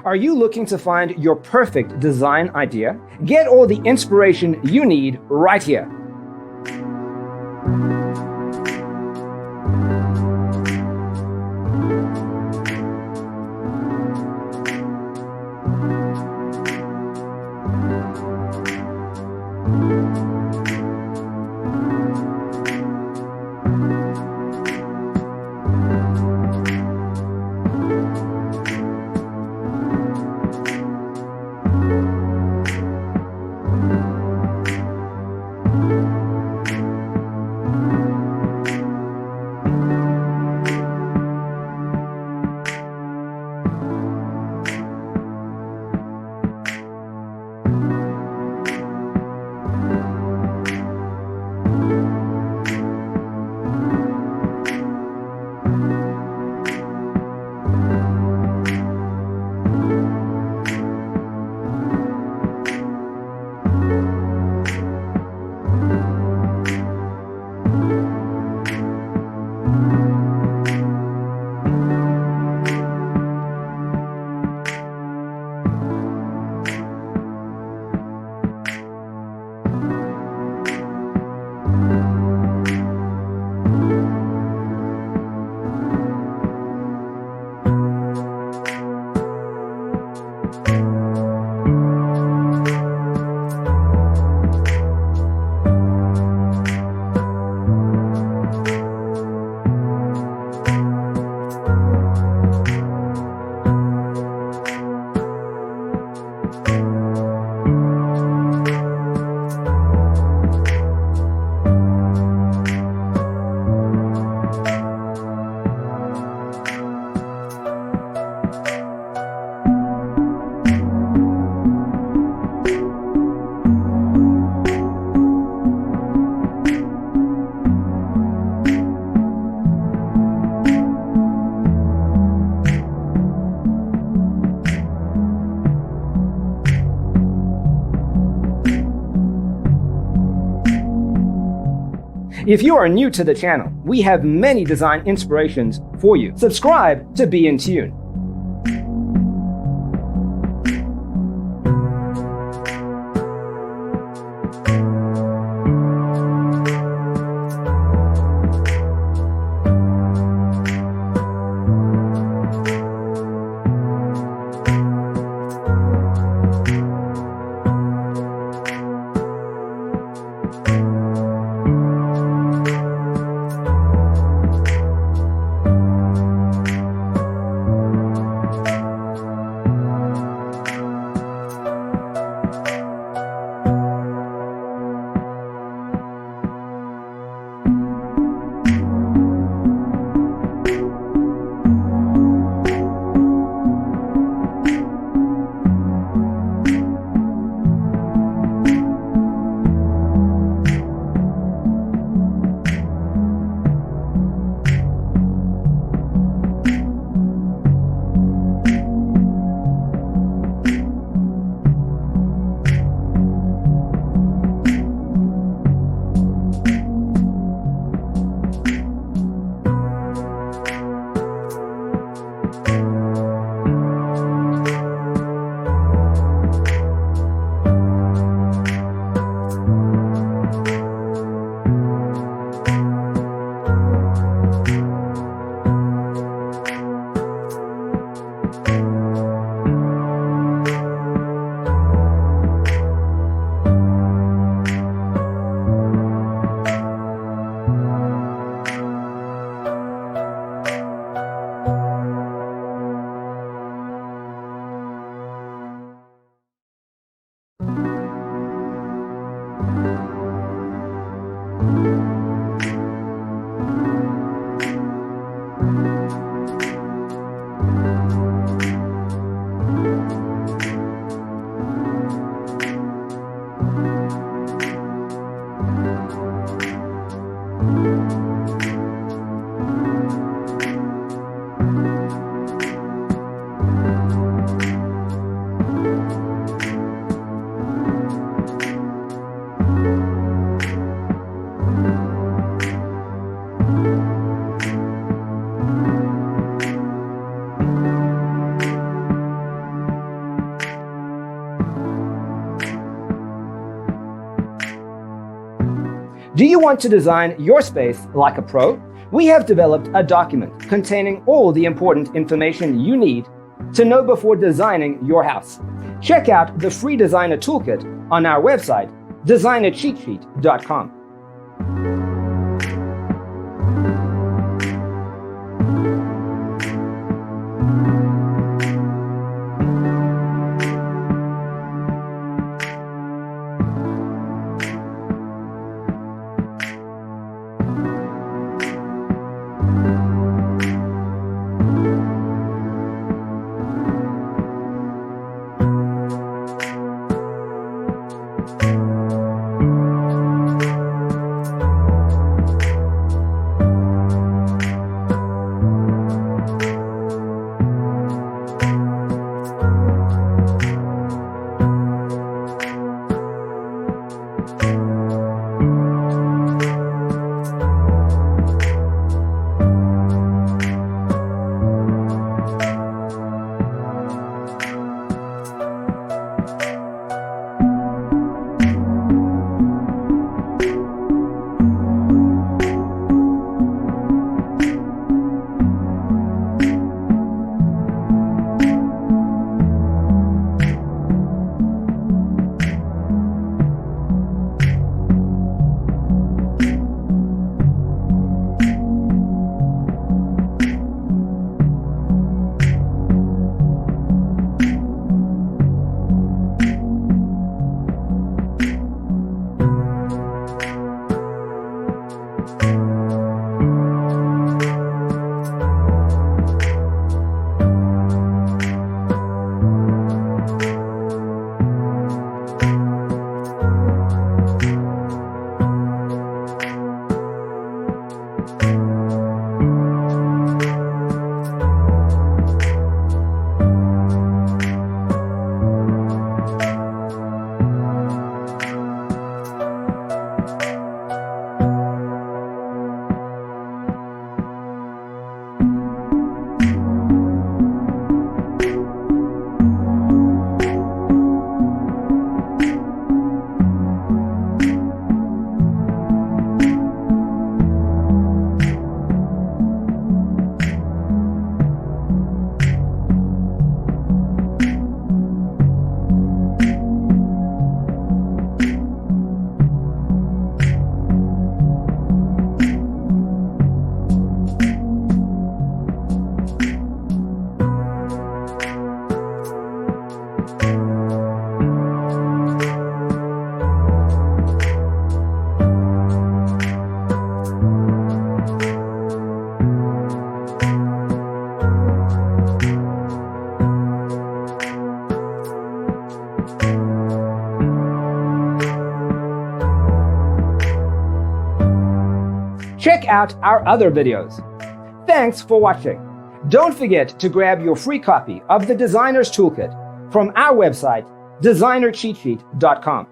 Are you looking to find your perfect design idea? Get all the inspiration you need right here. If you are new to the channel, we have many design inspirations for you. Subscribe to be in tune. Do you want to design your space like a pro? We have developed a document containing all the important information you need to know before designing your house. Check out the free designer toolkit on our website, designercheatsheet.com. Check out our other videos. Thanks for watching. Don't forget to grab your free copy of the Designer's Toolkit from our website, designercheatsheet.com.